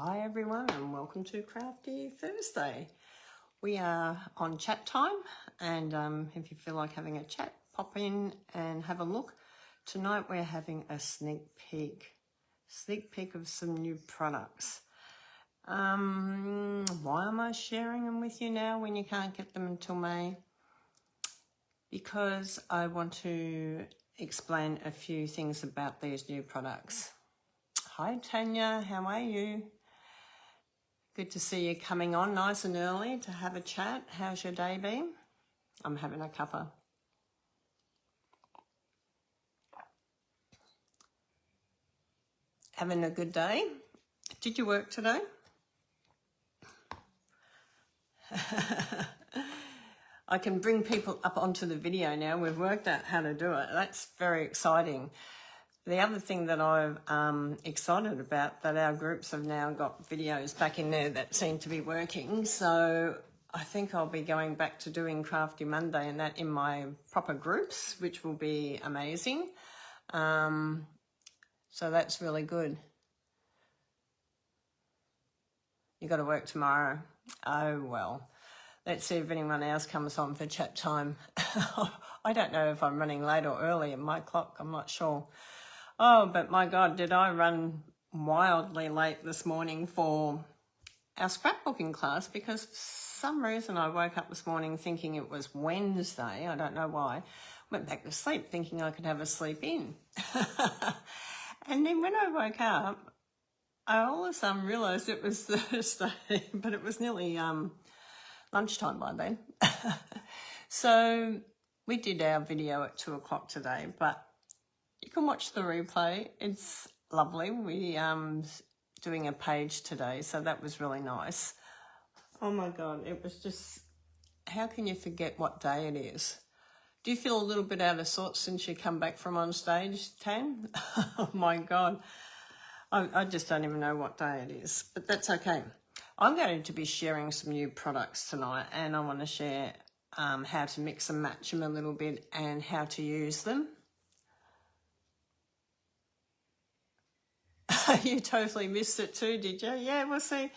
Hi everyone and welcome to Crafty Thursday. We are on chat time and if you feel like having a chat, pop in and have a look. Tonight we're having a sneak peek of some new products. Why am I sharing them with you now when you can't get them until May? Because I want to explain a few things about these new products. Hi Tanya, how are you? Good to see you coming on nice and early to have a chat. How's your day been? I'm having a cuppa. Having a good day? Did you work today? I can bring people up onto the video now. We've worked out how to do it. That's very exciting. The other thing that I'm excited about, that our groups have now got videos back in there that seem to be working. So I think I'll be going back to doing Crafty Monday and that in my proper groups, which will be amazing. So that's really good. You got to work tomorrow. Oh, well. Let's see if anyone else comes on for chat time. I don't know if I'm running late or early in my clock. I'm not sure. Oh, but my God, did I run wildly late this morning for our scrapbooking class, because for some reason I woke up this morning thinking it was Wednesday. I don't know why. Went back to sleep thinking I could have a sleep in. And then when I woke up, I all of a sudden realised it was Thursday, but it was nearly lunchtime by then. So we did our video at 2 o'clock today, but you can watch the replay. It's lovely. We doing a page today, so that was really nice. Oh my God, it was just, how can you forget what day it is? Do you feel a little bit out of sorts since you come back from on stage, Tan? Oh my God, I just don't even know what day it is, but that's okay. I'm going to be sharing some new products tonight, and I want to share how to mix and match them a little bit and how to use them. You totally missed it too, did you? Yeah, we'll see.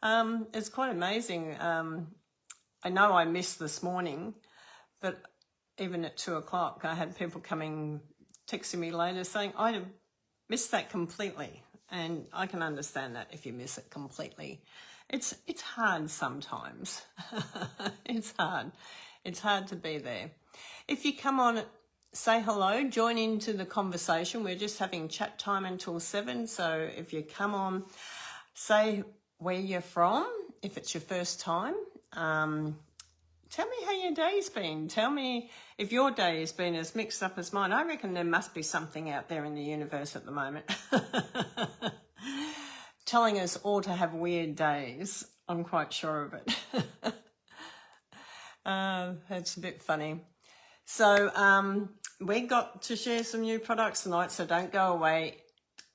It's quite amazing. I know I missed this morning, but even at 2 o'clock, I had people texting me later saying, I missed that completely. And I can understand that if you miss it completely. It's hard sometimes. It's hard. It's hard to be there. If you come on, say hello, join into the conversation. We're just having chat time until 7. So if you come on, say where you're from, if it's your first time. Tell me how your day's been. Tell me if your day has been as mixed up as mine. I reckon there must be something out there in the universe at the moment telling us all to have weird days. I'm quite sure of it. It's a bit funny. So we got to share some new products tonight, so don't go away.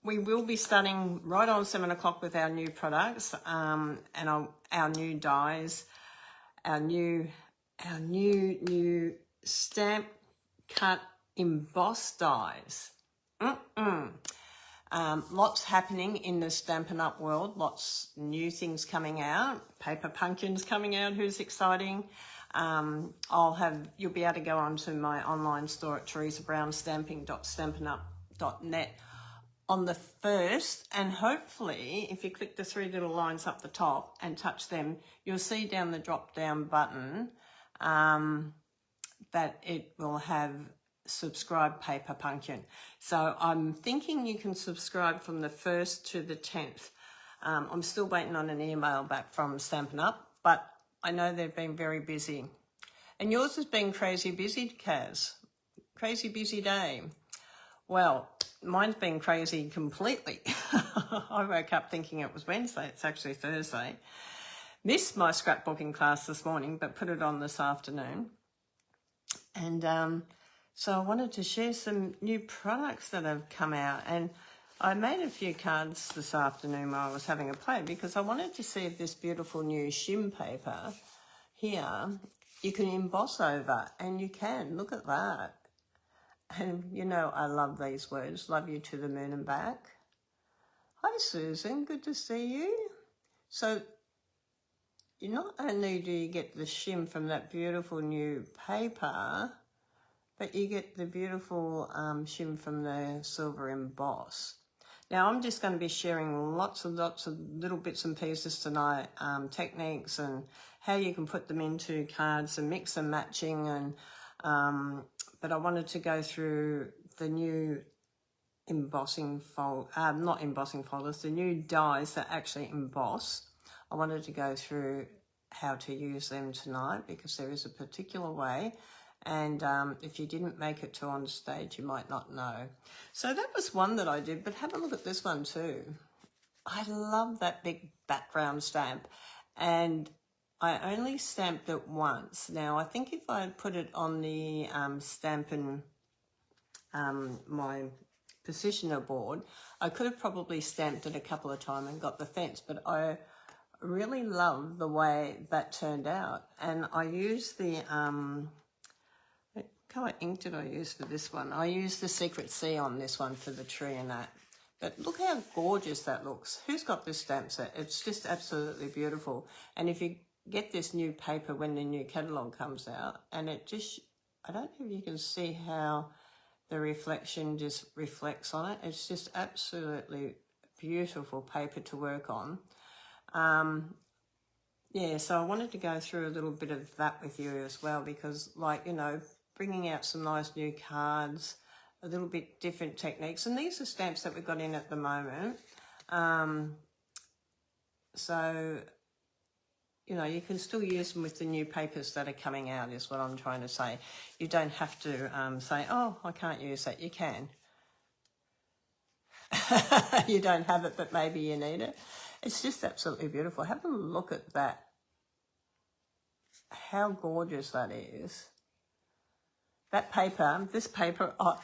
We will be starting right on 7 o'clock with our new products and our new dies, our new stamp cut embossed dies. Lots happening in the Stampin' Up world, lots new things coming out, paper pumpkins coming out, who's exciting. You'll be able to go onto my online store at teresabrownstamping.stampinup.net on the 1st, and hopefully if you click the 3 little lines up the top and touch them, you'll see down the drop down button that it will have subscribe paper pumpkin. So I'm thinking you can subscribe from the 1st to the 10th. I'm still waiting on an email back from Stampin' Up, but I know they've been very busy. And yours has been crazy busy, Kaz. Crazy busy day. Well, mine's been crazy completely. I woke up thinking it was Wednesday. It's actually Thursday. Missed my scrapbooking class this morning, but put it on this afternoon. And so I wanted to share some new products that have come out. And I made a few cards this afternoon while I was having a play, because I wanted to see if this beautiful new shim paper here, you can emboss over, and you can. Look at that. And you know I love these words. Love you to the moon and back. Hi Susan, good to see you. So not only do you get the shim from that beautiful new paper, but you get the beautiful shim from the silver emboss. Now I'm just going to be sharing lots of little bits and pieces tonight, techniques and how you can put them into cards and mix and matching, and but I wanted to go through the new embossing not embossing folders, the new dies that actually emboss. I wanted to go through how to use them tonight because there is a particular way, and if you didn't make it to on stage, you might not know. So that was one that I did, but have a look at this one too. I love that big background stamp, and I only stamped it once. Now I think if I had put it on the Stampin' my positioner board, I could have probably stamped it a couple of times and got the fence, but I really love the way that turned out. And I used the what colour ink did I use for this one? I used the Secret Sea on this one for the tree and that. But look how gorgeous that looks. Who's got this stamp set? It's just absolutely beautiful. And if you get this new paper when the new catalogue comes out, and it just, I don't know if you can see how the reflection just reflects on it. It's just absolutely beautiful paper to work on. Yeah, so I wanted to go through a little bit of that with you as well, because, like, you know, bringing out some nice new cards, a little bit different techniques, and these are stamps that we've got in at the moment. So, you know, you can still use them with the new papers that are coming out, is what I'm trying to say. You don't have to say, oh, I can't use that. You can. You don't have it, but maybe you need it. It's just absolutely beautiful. Have a look at that. How gorgeous that is. That paper, this paper, oh,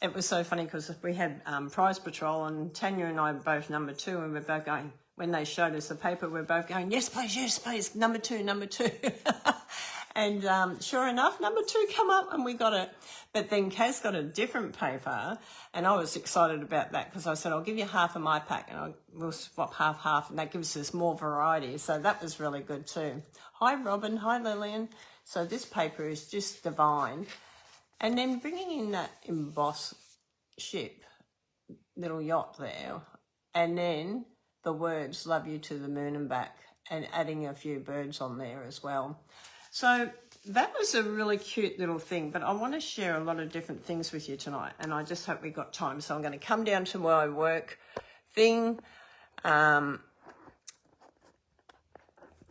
it was so funny because we had prize patrol, and Tanya and I were both number 2, and we're both going, when they showed us the paper, we're both going, yes please, number 2. And sure enough, number 2 come up and we got it. But then Kaz got a different paper, and I was excited about that because I said, I'll give you half of my pack and we'll swap half, and that gives us more variety. So that was really good too. Hi Robin, hi Lillian. So this paper is just divine. And then bringing in that emboss ship, little yacht there, and then the words love you to the moon and back, and adding a few birds on there as well. So that was a really cute little thing, but I want to share a lot of different things with you tonight, and I just hope we got time. So I'm going to come down to my work thing,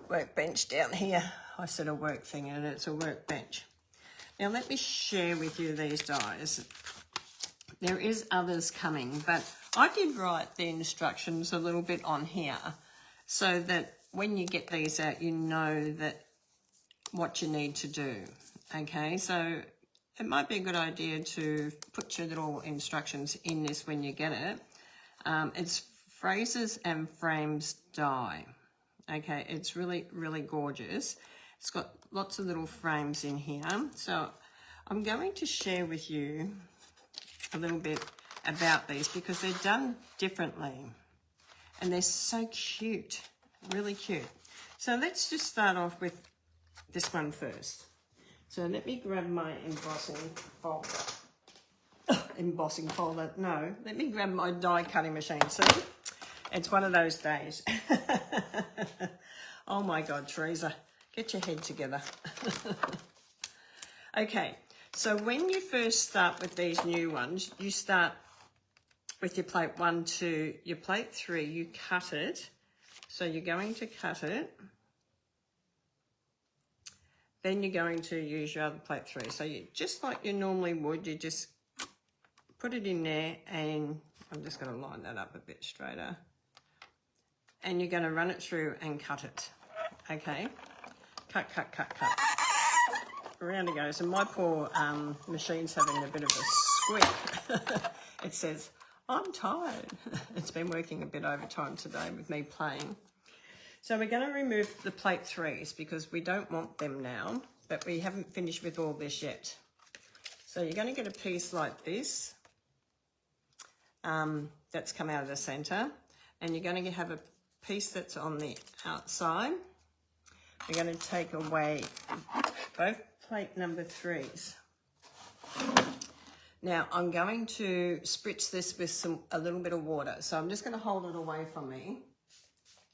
workbench down here. I said a work thing, and it's a workbench. Now let me share with you these dies. There is others coming, but I did write the instructions a little bit on here so that when you get these out, you know that what you need to do. Okay, so it might be a good idea to put your little instructions in this when you get it. It's Phrases and Frames die. Okay, it's really, really gorgeous. It's got lots of little frames in here. So I'm going to share with you a little bit about these because they're done differently and they're so cute, really cute. So let's just start off with this one first. So let me grab my embossing folder. Embossing folder, no. Let me grab my die cutting machine. See, it's one of those days. Oh my God, Teresa, get your head together. Okay, so when you first start with these new ones, you start with your plate 1 to your plate 3, you cut it. So you're going to cut it. Then you're going to use your other plate 3. So you, just like you normally would, you just put it in there, and I'm just going to line that up a bit straighter. And you're going to run it through and cut it. Okay? Cut. Around it goes. And my poor machine's having a bit of a squeak. It says, I'm tired. It's been working a bit overtime today with me playing. So we're going to remove the plate 3s because we don't want them now, but we haven't finished with all this yet. So you're going to get a piece like this that's come out of the centre, and you're going to have a piece that's on the outside. We're going to take away both plate number 3s. Now I'm going to spritz this with a little bit of water. So I'm just going to hold it away from me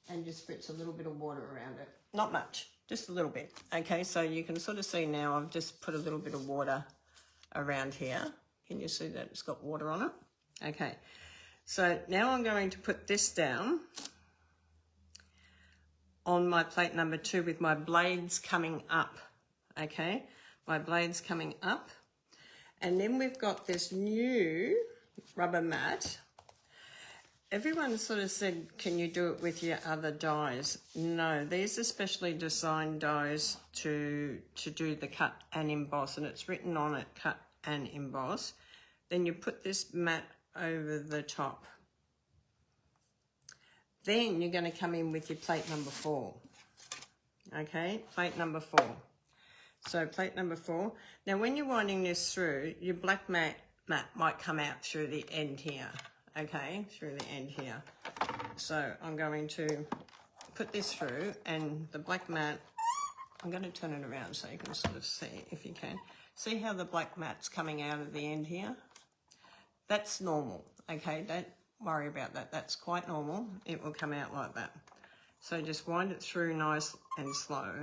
and just spritz a little bit of water around it. Not much, just a little bit. Okay, so you can sort of see now I've just put a little bit of water around here. Can you see that it's got water on it? Okay, so now I'm going to put this down on my plate number 2 with my blades coming up. Okay, my blades coming up. And then we've got this new rubber mat. Everyone sort of said, can you do it with your other dies? No, these are specially designed dies to do the cut and emboss, and it's written on it, cut and emboss. Then you put this mat over the top. Then you're going to come in with your plate number 4. Okay, plate number 4. So plate number 4. Now when you're winding this through, your black mat might come out through the end here. Okay, through the end here. So I'm going to put this through, and the black mat, I'm going to turn it around so you can sort of see, if you can. See how the black mat's coming out of the end here? That's normal, okay? Don't worry about that. That's quite normal. It will come out like that. So just wind it through nice and slow.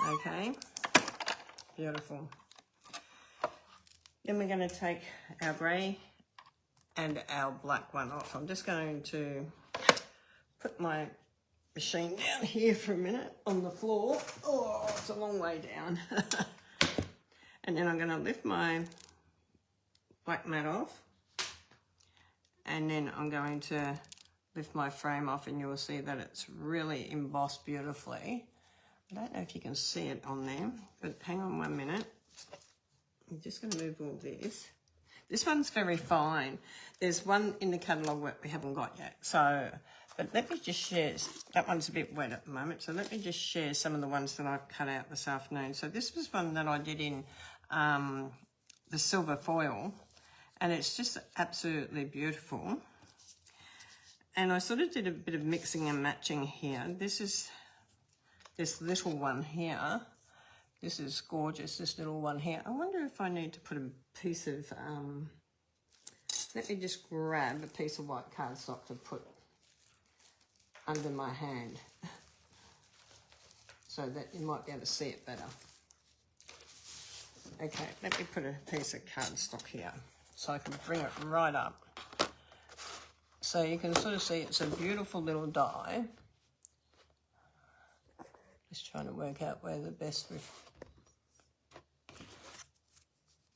Okay, beautiful. Then we're going to take our grey and our black one off. I'm just going to put my machine down here for a minute on the floor. Oh, it's a long way down. And then I'm going to lift my black mat off, and then I'm going to lift my frame off, and you'll see that it's really embossed beautifully. I don't know if you can see it on there, but hang on 1 minute. I'm just going to move all this. This one's very fine. There's one in the catalogue that we haven't got yet. So, but let me just share. That one's a bit wet at the moment, so let me just share some of the ones that I've cut out this afternoon. So this was one that I did in the silver foil, and it's just absolutely beautiful. And I sort of did a bit of mixing and matching here. This is this little one here. This is gorgeous, this little one here. I wonder if I need to put a piece of, let me just grab a piece of white cardstock to put under my hand so that you might be able to see it better. Okay, let me put a piece of cardstock here so I can bring it right up. So you can sort of see it's a beautiful little die. Just trying to work out where the best...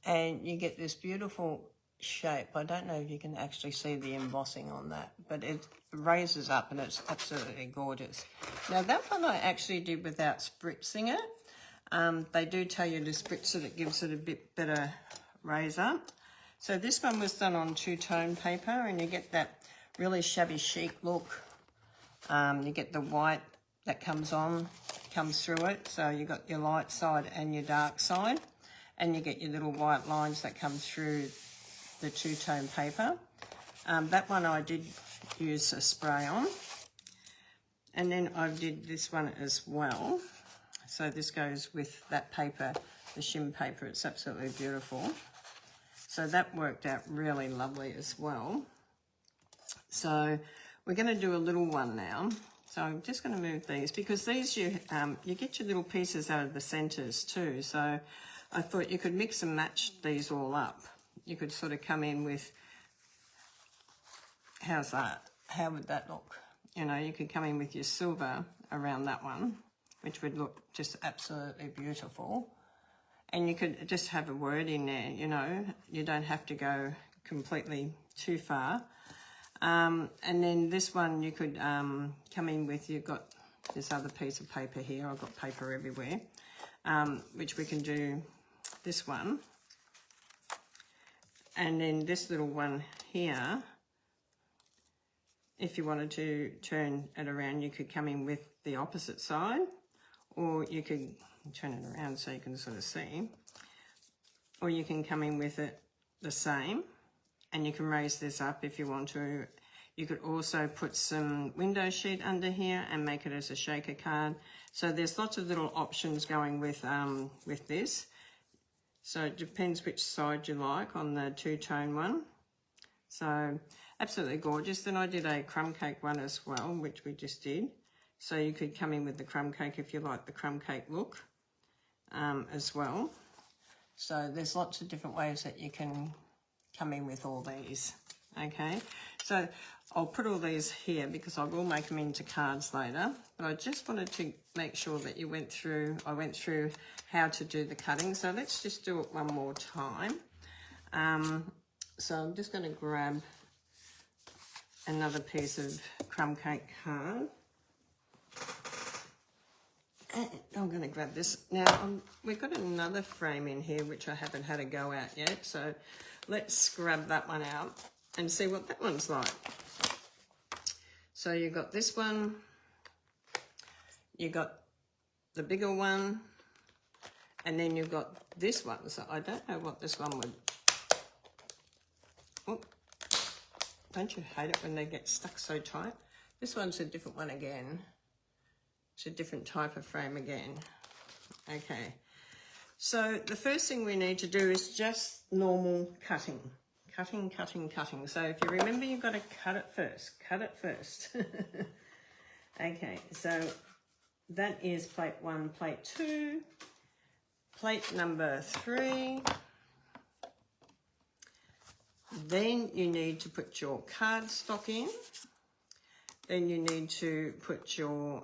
And you get this beautiful shape. I don't know if you can actually see the embossing on that, but it raises up and it's absolutely gorgeous. Now that one I actually did without spritzing it. They do tell you to spritz it, it gives it a bit better raise up. So this one was done on two-tone paper, and you get that really shabby chic look. You get the white that comes through it. So you got your light side and your dark side, and you get your little white lines that come through the two-tone paper. That one I did use a spray on. And then I did this one as well. So this goes with that paper, the shim paper. It's absolutely beautiful. So that worked out really lovely as well. So we're going to do a little one now. So I'm just going to move these, because these you get your little pieces out of the centres too. So I thought you could mix and match these all up. You could sort of come in with, how's that? How would that look? You know, you could come in with your silver around that one, which would look just absolutely beautiful. And you could just have a word in there, you know. You don't have to go completely too far. And then this one you could come in with, you've got this other piece of paper here. I've got paper everywhere, which we can do this one. And then this little one here, if you wanted to turn it around, you could come in with the opposite side, or you could turn it around so you can sort of see, or you can come in with it the same, and you can raise this up if you want to. You could also put some window sheet under here and make it as a shaker card. So there's lots of little options going with this. So it depends which side you like on the two-tone one. So absolutely gorgeous. Then I did a crumb cake one as well, which we just did. So you could come in with the crumb cake if you like the crumb cake look as well. So there's lots of different ways that you can come in with all these. Okay, so I'll put all these here because I will make them into cards later, but I just wanted to make sure that I went through how to do the cutting. So let's just do it one more time. So I'm just going to grab another piece of crumb cake card. And I'm going to grab this. Now, we've got another frame in here which I haven't had a go at yet, so let's grab that one out and see what that one's like. So you've got this one, you got the bigger one, and then you've got this one. So I don't know what this one would... Oh, don't you hate it when they get stuck so tight? This one's a different one again. It's a different type of frame again. Okay, so the first thing we need to do is just normal cutting. Cutting. So if you remember, you've got to cut it first. Okay, so that is plate 1, plate 2, plate number 3. Then you need to put your cardstock in. Then you need to put your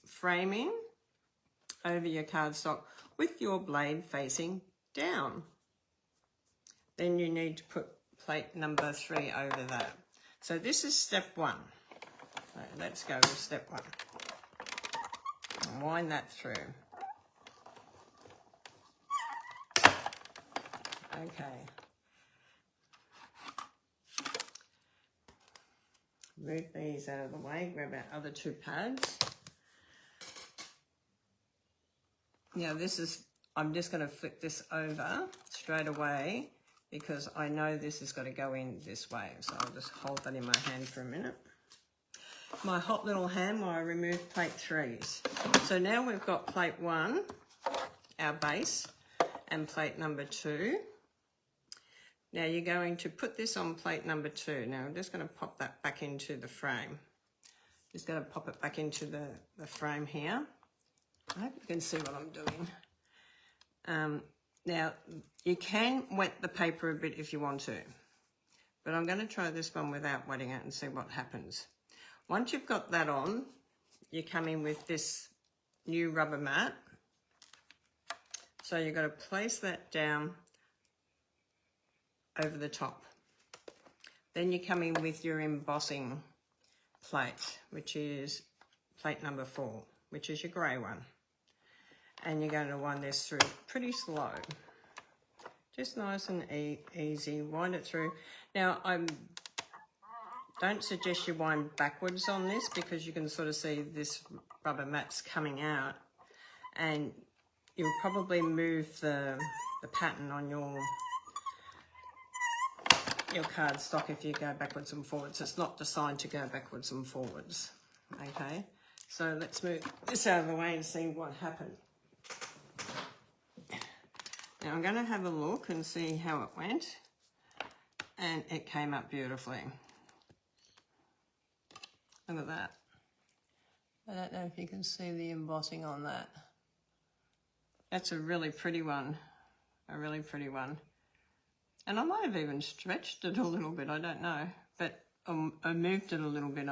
frame in over your cardstock with your blade facing down. Then you need to put plate number 3 over that. So this is step 1. So let's go with step 1. And wind that through. Okay. Move these out of the way, grab our other 2 pads. Now I'm just going to flip this over straight away because I know this has got to go in this way. So I'll just hold that in my hand for a minute. My hot little hand while I remove plate 3s. So now we've got plate 1, our base, and plate number 2. Now you're going to put this on plate number 2. Now I'm just going to pop that back into the frame. Just going to pop it back into the frame here. I hope you can see what I'm doing. Now, you can wet the paper a bit if you want to, but I'm going to try this one without wetting it and see what happens. Once you've got that on, you come in with this new rubber mat. So you've got to place that down over the top. Then you come in with your embossing plate, which is plate number 4, which is your grey one. And you're going to wind this through pretty slow. Just nice and easy. Wind it through. Now, I don't suggest you wind backwards on this because you can sort of see this rubber mat's coming out. And you'll probably move the pattern on your cardstock if you go backwards and forwards. It's not designed to go backwards and forwards. Okay, so let's move this out of the way and see what happened. Now I'm going to have a look and see how it went, and it came up beautifully. Look at that. I don't know if you can see the embossing on that. That's a really pretty one, And I might have even stretched it a little bit, I don't know, but I moved it a little bit,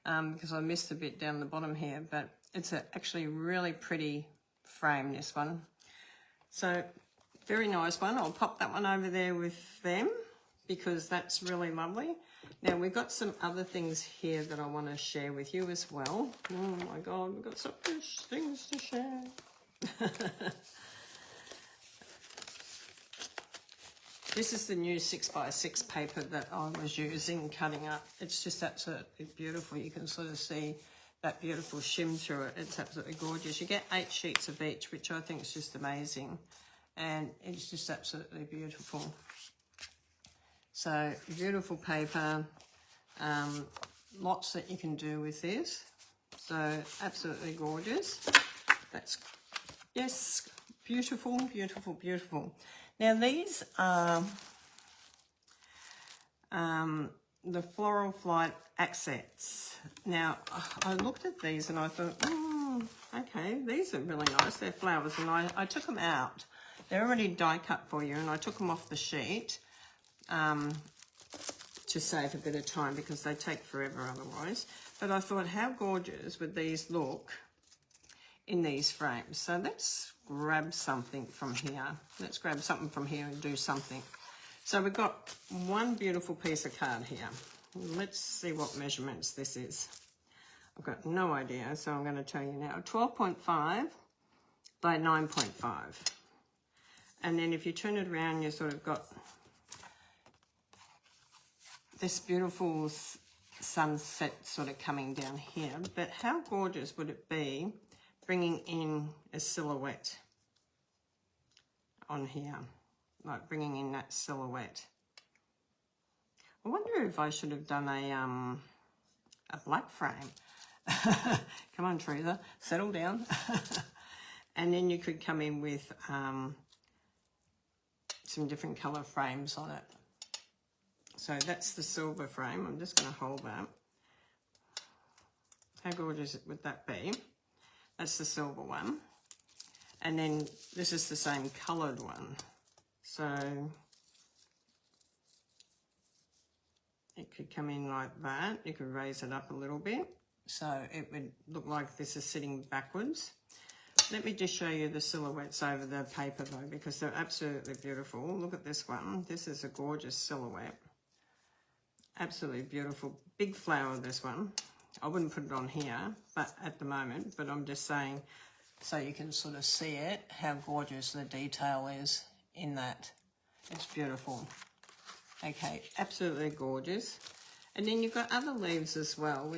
because I missed a bit down the bottom here, but it's actually a really pretty frame, this one. So, very nice one. I'll pop that one over there with them because that's really lovely. Now, we've got some other things here that I want to share with you as well. Oh my God, we've got so much things to share. This is the new 6x6 paper that I was using, cutting up. It's just absolutely beautiful. You can sort of see that beautiful shim through it. It's absolutely gorgeous. You get 8 sheets of each, which I think is just amazing. And it's just absolutely beautiful. So, beautiful paper. Lots that you can do with this. So absolutely gorgeous. That's, yes, beautiful, beautiful, beautiful. Now these are the Floral Flight Accents. Now I looked at these and I thought, okay, these are really nice. They're flowers, and I took them out. They're already die cut for you, and I took them off the sheet to save a bit of time because they take forever otherwise. But I thought, how gorgeous would these look in these frames? So let's grab something from here. Let's grab something from here and do something. So we've got one beautiful piece of card here. Let's see what measurements this is. I've got no idea, so I'm going to tell you now. 12.5 by 9.5. And then if you turn it around, you sort of got this beautiful sunset sort of coming down here. But how gorgeous would it be bringing in a silhouette on here, like bringing in that silhouette. I wonder if I should have done a black frame. Come on, Teresa, settle down. And then you could come in with some different colour frames on it. So that's the silver frame. I'm just going to hold that. How gorgeous would that be? That's the silver one. And then this is the same coloured one. So it could come in like that. You could raise it up a little bit. So it would look like this is sitting backwards. Let me just show you the silhouettes over the paper though, because they're absolutely beautiful. Look at this one. This is a gorgeous silhouette. Absolutely beautiful. Big flower, this one. I wouldn't put it on here, but at the moment, but I'm just saying so you can sort of see it, how gorgeous the detail is in that. It's beautiful. Okay, absolutely gorgeous. And then you've got other leaves as well,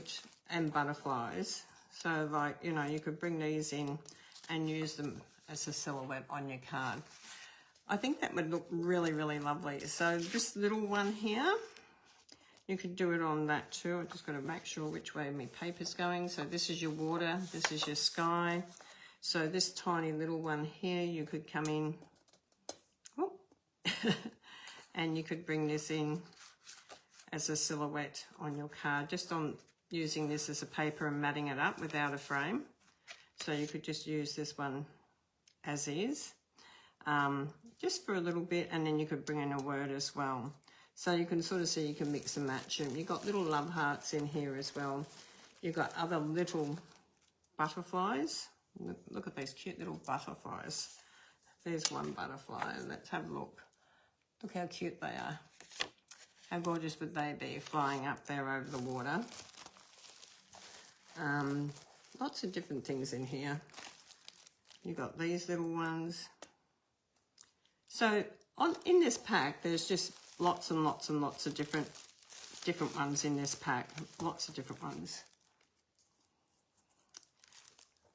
and butterflies. So like, you know, you could bring these in and use them as a silhouette on your card. I think that would look really, really lovely. So this little one here, you could do it on that too. I'm just going to make sure which way my paper's going. So this is your water, this is your sky. So this tiny little one here, you could come in, and you could bring this in as a silhouette on your card, just on using this as a paper and matting it up without a frame. So you could just use this one as is, just for a little bit, and then you could bring in a word as well. So you can sort of see you can mix and match them. You've got little love hearts in here as well. You've got other little butterflies. Look at these cute little butterflies. There's one butterfly. Let's have a look. Look how cute they are. How gorgeous would they be flying up there over the water? Lots of different things in here. You've got these little ones. So in this pack, there's just lots and lots and lots of different ones in this pack. Lots of different ones.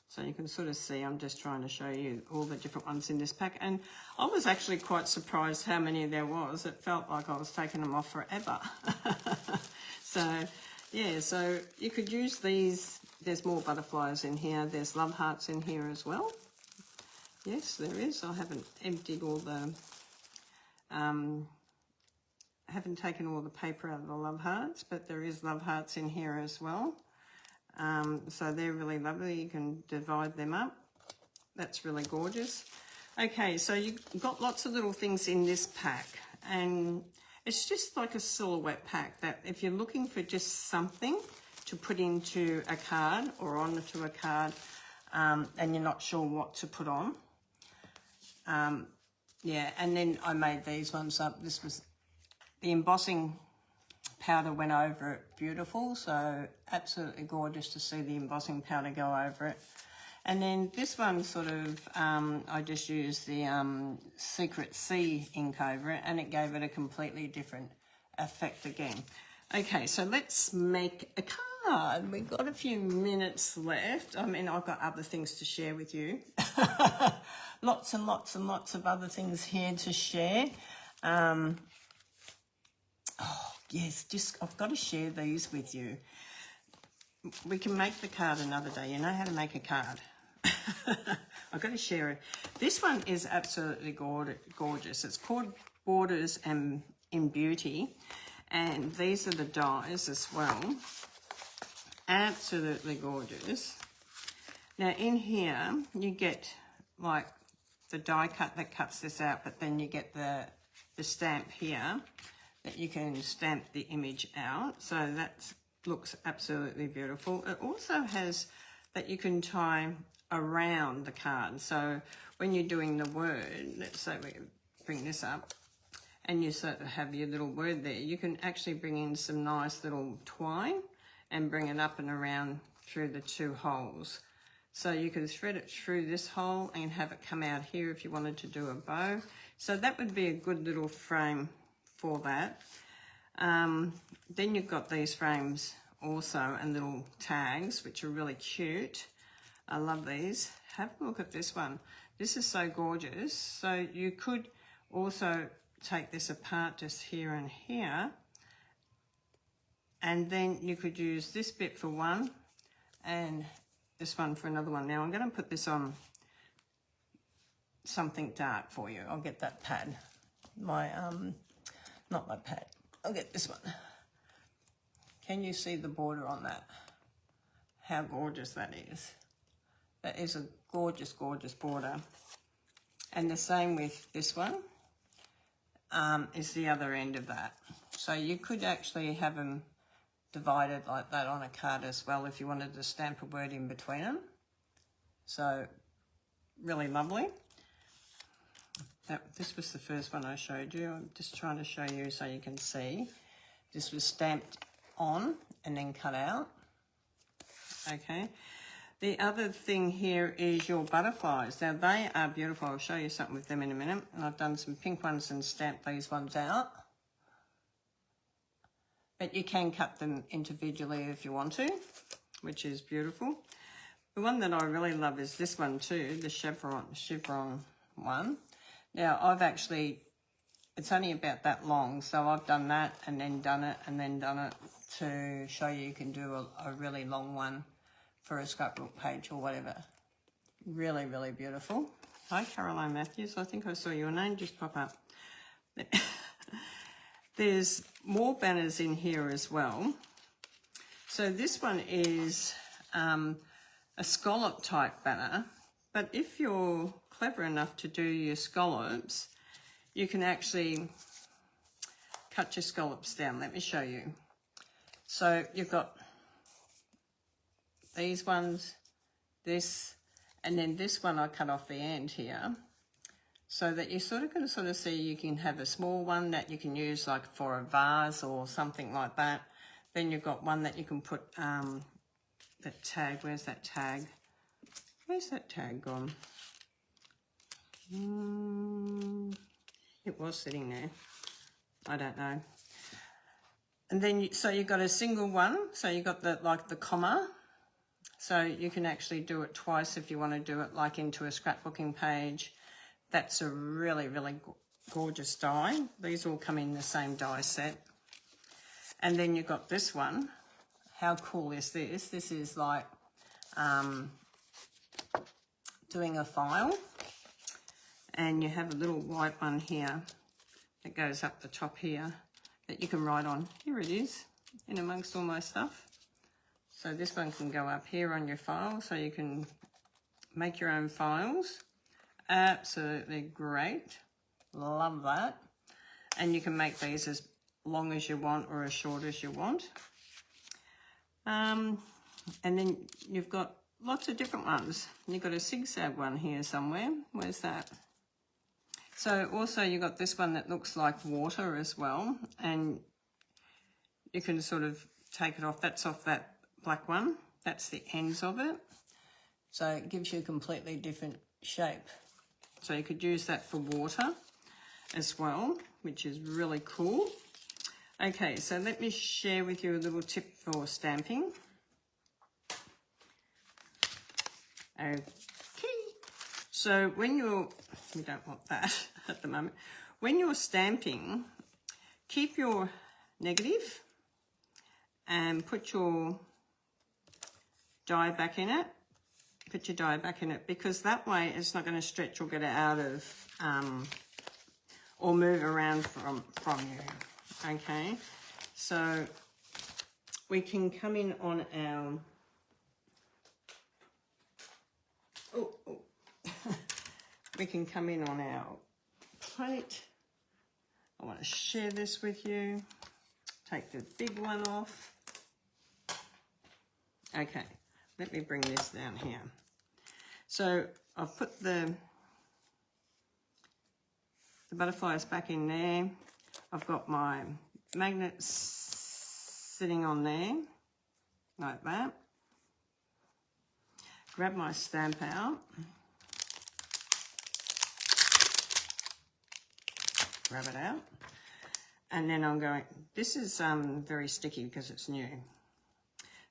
So you can sort of see, I'm just trying to show you all the different ones in this pack. And I was actually quite surprised how many there was. It felt like I was taking them off forever. So, yeah, so you could use these. There's more butterflies in here. There's love hearts in here as well. Yes, there is. I haven't emptied all the... I haven't taken all the paper out of the love hearts, but there is love hearts in here as well. So they're really lovely. You can divide them up. That's really gorgeous. Okay, so you've got lots of little things in this pack, and it's just like a silhouette pack that if you're looking for just something to put into a card or onto a card, and you're not sure what to put on. Yeah, and then I made these ones up. This was the embossing powder went over it, beautiful, so absolutely gorgeous to see the embossing powder go over it. And then this one sort of, I just used the Secret Sea ink over it, and it gave it a completely different effect again. Okay, so let's make a card. We've got a few minutes left. I mean, I've got other things to share with you. Lots and lots and lots of other things here to share. Oh yes, just I've got to share these with you. We can make the card another day. You know how to make a card. I've got to share it. This one is absolutely gorgeous. It's called Borders and in Beauty, and these are the dies as well. Absolutely gorgeous. Now in here you get like the die cut that cuts this out, but then you get the stamp here that you can stamp the image out. So that looks absolutely beautiful. It also has that you can tie around the card. So when you're doing the word, let's say we bring this up, and you sort of have your little word there, you can actually bring in some nice little twine and bring it up and around through the two holes. So you can thread it through this hole and have it come out here if you wanted to do a bow. So that would be a good little frame for that. Then you've got these frames also and little tags, which are really cute. I love these. Have a look at this one. This is so gorgeous. So you could also take this apart just here and here, and then you could use this bit for one and this one for another one. Now I'm going to put this on something dark for you. I'll get that pad. Not my pad. I'll get this one. Can you see the border on that? How gorgeous that is. That is a gorgeous, gorgeous border. And the same with this one. Is the other end of that. So you could actually have them divided like that on a card as well if you wanted to stamp a word in between them. So really lovely. This was the first one I showed you. I'm just trying to show you so you can see. This was stamped on and then cut out. Okay. The other thing here is your butterflies. Now they are beautiful. I'll show you something with them in a minute. And I've done some pink ones and stamped these ones out. But you can cut them individually if you want to, which is beautiful. The one that I really love is this one too, the chevron one. Now I've actually, it's only about that long, so I've done that and then done it and then done it to show you can do a really long one for a scrapbook page or whatever. Really, really beautiful. Hi, Caroline Matthews. I think I saw your name just pop up. There's more banners in here as well. So this one is a scallop type banner, but if you're clever enough to do your scallops, you can actually cut your scallops down. Let me show you. So you've got these ones, this, and then this one I cut off the end here, so that you sort of can sort of see you can have a small one that you can use like for a vase or something like that. Then you've got one that you can put that tag. Where's that tag? Where's that tag gone? It was sitting there. I don't know. And then so you've got a single one. So you've got the like the comma. So you can actually do it twice if you want to do it like into a scrapbooking page. That's a really, really gorgeous die. These all come in the same die set. And then you've got this one. How cool is this? This is like doing a file. And you have a little white one here that goes up the top here that you can write on. Here it is, in amongst all my stuff. So this one can go up here on your file, so you can make your own files. Absolutely great. Love that. And you can make these as long as you want or as short as you want. And then you've got lots of different ones. You've got a zigzag one here somewhere. Where's that? So also you've got this one that looks like water as well. And you can sort of take it off. That's off that black one. That's the ends of it. So it gives you a completely different shape. So you could use that for water as well, which is really cool. Okay, so let me share with you a little tip for stamping. Okay, so when you're, we don't want that at the moment. When you're stamping, keep your negative and put your die back in it. Put your die back in it, because that way it's not going to stretch or get out of or move around from you. Okay, so we can come in on our we can come in on our plate. I want to share this with you. Take the big one off. Okay, let me bring this down here. So I've put the butterflies back in there. I've got my magnets sitting on there, like that. Grab my stamp out. Grab it out. And then I'm going, this is very sticky because it's new.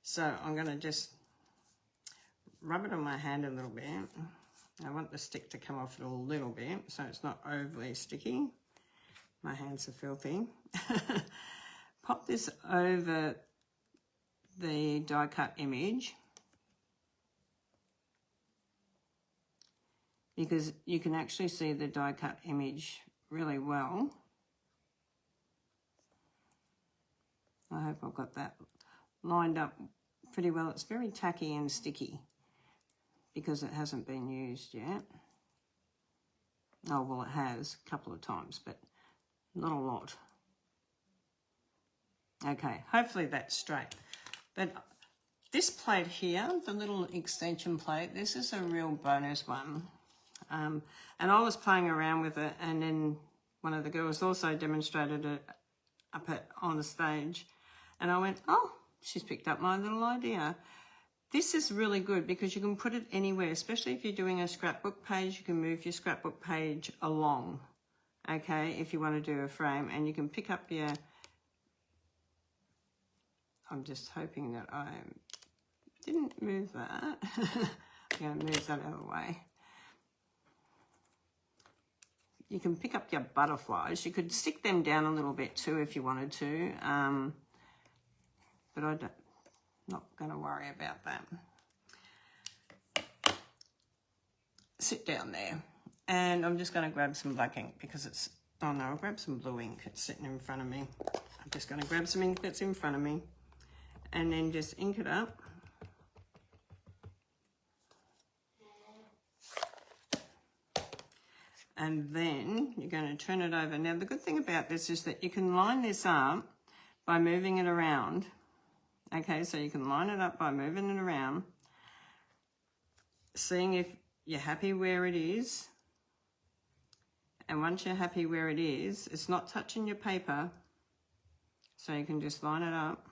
So I'm going to just rub it on my hand a little bit. I want the stick to come off it a little bit so it's not overly sticky. My hands are filthy. Pop this over the die cut image, because you can actually see the die cut image really well. I hope I've got that lined up pretty well. It's very tacky and sticky because it hasn't been used yet. Oh, well, it has a couple of times, but not a lot. Okay, hopefully that's straight. But this plate here, the little extension plate, this is a real bonus one. And I was playing around with it, and then one of the girls also demonstrated it up on the stage. And I went, oh, she's picked up my little idea. This is really good because you can put it anywhere, especially if you're doing a scrapbook page. You can move your scrapbook page along, okay, if you want to do a frame. And you can pick up your... I'm just hoping that I didn't move that. I'm going to move that out of the way. You can pick up your butterflies. You could stick them down a little bit too if you wanted to, but I'm not going to worry about that. Sit down there, and I'm just going to grab some black ink because it's, oh no, I'll grab some blue ink. It's sitting in front of me. I'm just going to grab some ink that's in front of me and then just ink it up. And then you're going to turn it over. Now, the good thing about this is that you can line this up by moving it around. Okay, so you can line it up by moving it around, seeing if you're happy where it is. And once you're happy where it is, it's not touching your paper, so you can just line it up.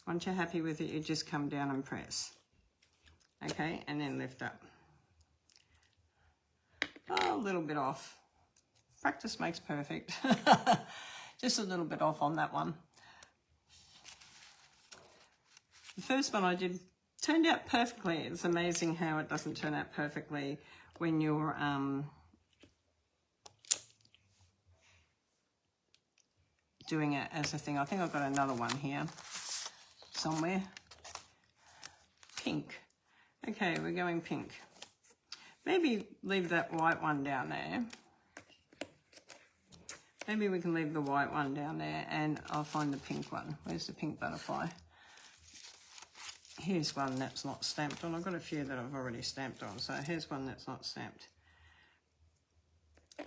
Once you're happy with it, you just come down and press. Okay, and then lift up. Oh, a little bit off. Practice makes perfect. Just a little bit off on that one. The first one I did turned out perfectly. It's amazing how it doesn't turn out perfectly when you're doing it as a thing. I think I've got another one here somewhere. Pink. Okay, we're going pink. Maybe leave that white one down there. Maybe we can leave the white one down there and I'll find the pink one. Where's the pink butterfly? Here's one that's not stamped on. I've got a few that I've already stamped on. So here's one that's not stamped.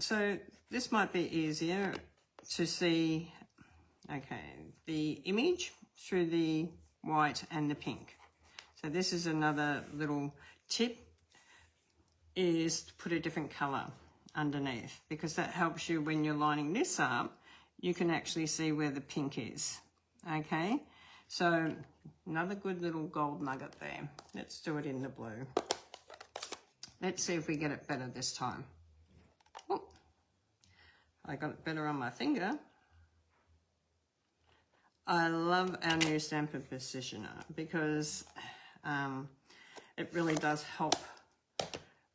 So this might be easier to see, okay, the image through the white and the pink. So this is another little tip, is to put a different colour underneath, because that helps you when you're lining this up, you can actually see where the pink is. Okay, so another good little gold nugget there. Let's do it in the blue. Let's see if we get it better this time. Oh, I got it better on my finger. I love our new Stampin' Positioner because it really does help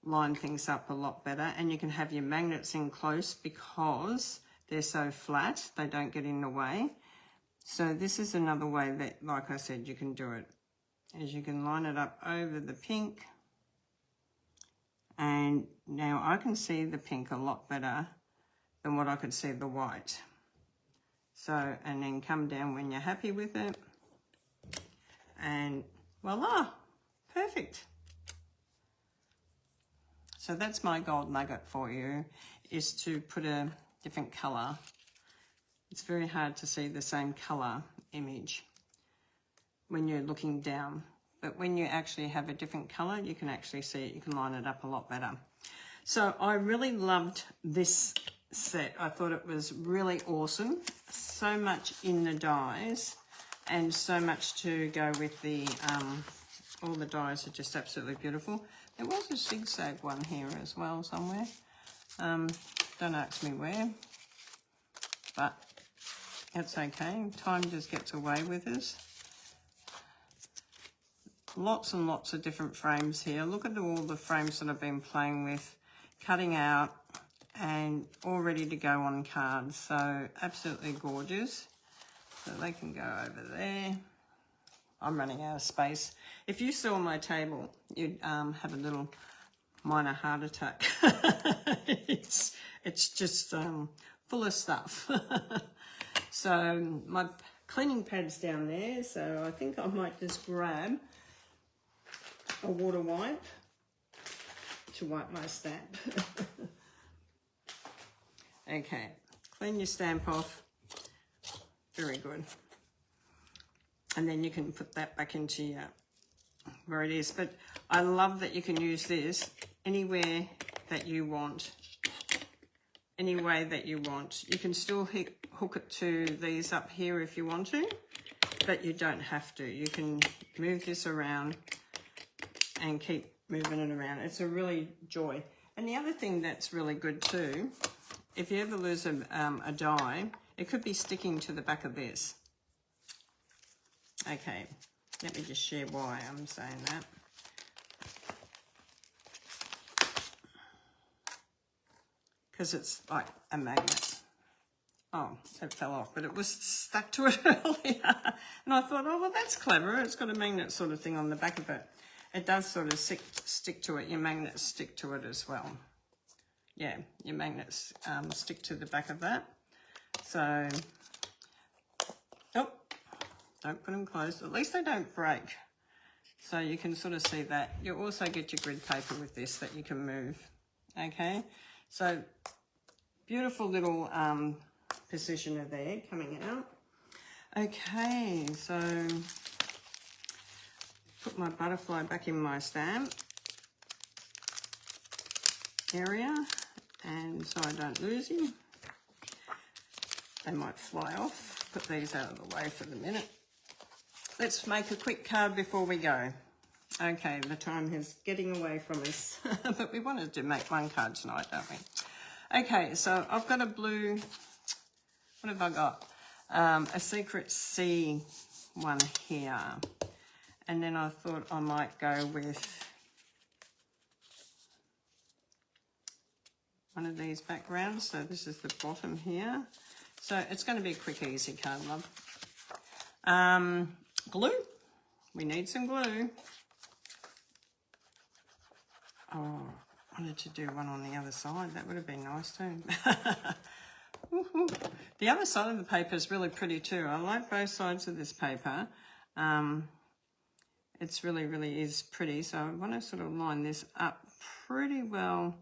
line things up a lot better, and you can have your magnets in close because they're so flat, they don't get in the way. So this is another way that, like I said, you can do it, is you can line it up over the pink. And now I can see the pink a lot better than what I could see the white. So, and then come down when you're happy with it. And voila, perfect. So that's my gold nugget for you, is to put a different colour. It's very hard to see the same colour image when you're looking down. But when you actually have a different colour, you can actually see it. You can line it up a lot better. So I really loved this set. I thought it was really awesome. So much in the dies and so much to go with the, all the dies are just absolutely beautiful. There was a zigzag one here as well somewhere. Don't ask me where, but that's okay. Time just gets away with us. Lots and lots of different frames here. Look at all the frames that I've been playing with, cutting out, and all ready to go on cards. So absolutely gorgeous. So they can go over there. I'm running out of space. If you saw my table, you'd have a little minor heart attack. It's just full of stuff. So my cleaning pad's down there, so I think I might just grab a water wipe to wipe my stamp. Okay, clean your stamp off. Very good. And then you can put that back into your, where it is. But I love that you can use this anywhere that you want, any way that you want. You can still hook it to these up here if you want to, but you don't have to. You can move this around and keep moving it around. It's a really joy. And the other thing that's really good too, if you ever lose a die, it could be sticking to the back of this. Okay, let me just share why I'm saying that. Because it's like a magnet. Oh, it fell off, but it was stuck to it earlier. And I thought, oh, well, that's clever. It's got a magnet sort of thing on the back of it. It does sort of stick to it. Your magnets stick to it as well. Yeah, your magnets stick to the back of that. So, oh, don't put them close. At least they don't break. So you can sort of see that. You also get your grid paper with this that you can move. Okay, so beautiful little positioner there coming out. Okay, so put my butterfly back in my stamp area, and so I don't lose him. They might fly off. Put these out of the way for the minute. Let's make a quick card before we go. Okay, the time is getting away from us, but we wanted to make one card tonight, don't we? Okay, so I've got a blue, what have I got? A Secret Sea one here. And then I thought I might go with one of these backgrounds. So this is the bottom here. So it's going to be a quick, easy card, love. Glue. We need some glue. Oh, I wanted to do one on the other side. That would have been nice too. The other side of the paper is really pretty too. I like both sides of this paper. It's really, really is pretty. So I want to sort of line this up pretty well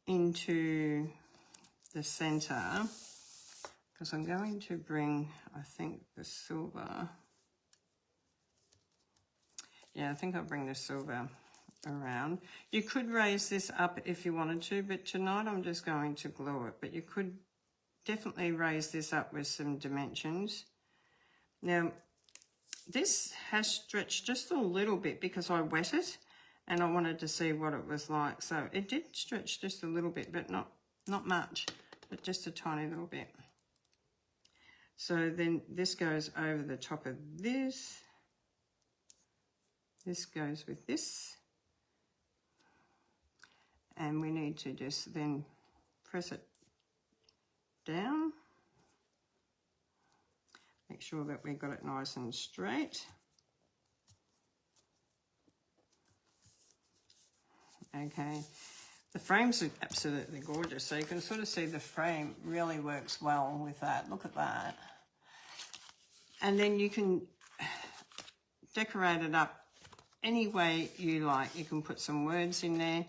into the center, because I'm going to bring, I think, the silver. Yeah, I think I'll bring the silver around. You could raise this up if you wanted to, but tonight I'm just going to glue it. But you could definitely raise this up with some dimensions. Now, this has stretched just a little bit because I wet it and I wanted to see what it was like. So it did stretch just a little bit, but not much, but just a tiny little bit. So then this goes over the top of this. This goes with this. And we need to just then press it down. Make sure that we've got it nice and straight. Okay, the frames are absolutely gorgeous, so you can sort of see the frame really works well with that. Look at that. And then you can decorate it up any way you like. You can put some words in there.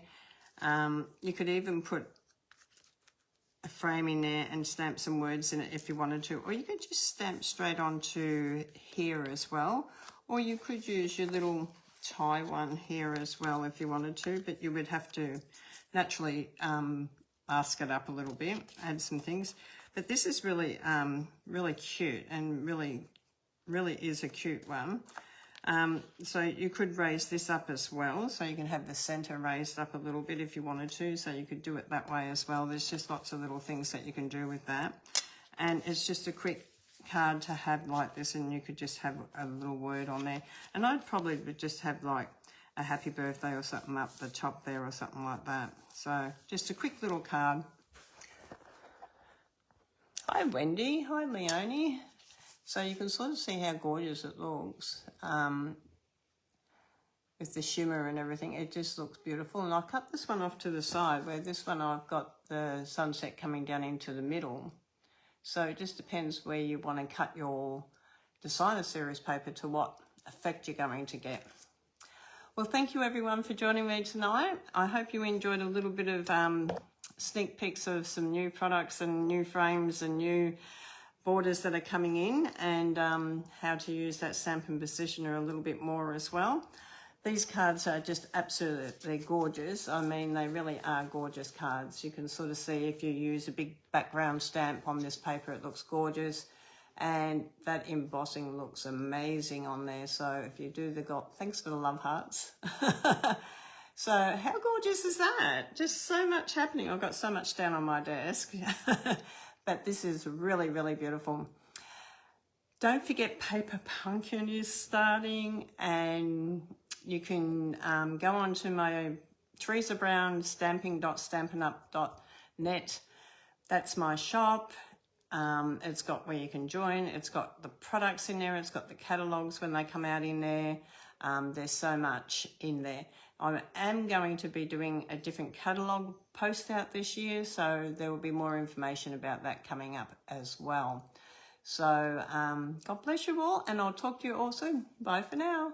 You could even put a frame in there and stamp some words in it if you wanted to, or you could just stamp straight onto here as well, or you could use your little tie one here as well if you wanted to, but you would have to naturally mask it up a little bit, add some things. But this is really really cute, and really is a cute one. So you could raise this up as well, so you can have the center raised up a little bit if you wanted to, so you could do it that way as well. There's just lots of little things that you can do with that, and it's just a quick card to have like this, and you could just have a little word on there, and I'd probably just have like a happy birthday or something up the top there or something like that. So just a quick little card. Hi Wendy, hi Leonie. So you can sort of see how gorgeous it looks with the shimmer and everything. It just looks beautiful. And I'll cut this one off to the side, where this one I've got the sunset coming down into the middle. So it just depends where you want to cut your designer series paper to what effect you're going to get. Well, thank you everyone for joining me tonight. I hope you enjoyed a little bit of sneak peeks of some new products and new frames and new borders that are coming in, and how to use that Stampin' positioner a little bit more as well. These cards are just absolutely gorgeous. I mean, they really are gorgeous cards. You can sort of see if you use a big background stamp on this paper, it looks gorgeous. And that embossing looks amazing on there. So if you do the thanks for the love hearts. So how gorgeous is that? Just so much happening. I've got so much down on my desk. But this is really, really beautiful. Don't forget Paper Pumpkin is starting, and you can go on to my Teresa Brown stamping.stampinup.net. That's my shop. It's got where you can join. It's got the products in there. It's got the catalogues when they come out in there. There's so much in there. I am going to be doing a different catalogue post out this year, so there will be more information about that coming up as well. So God bless you all, and I'll talk to you all soon. Bye for now.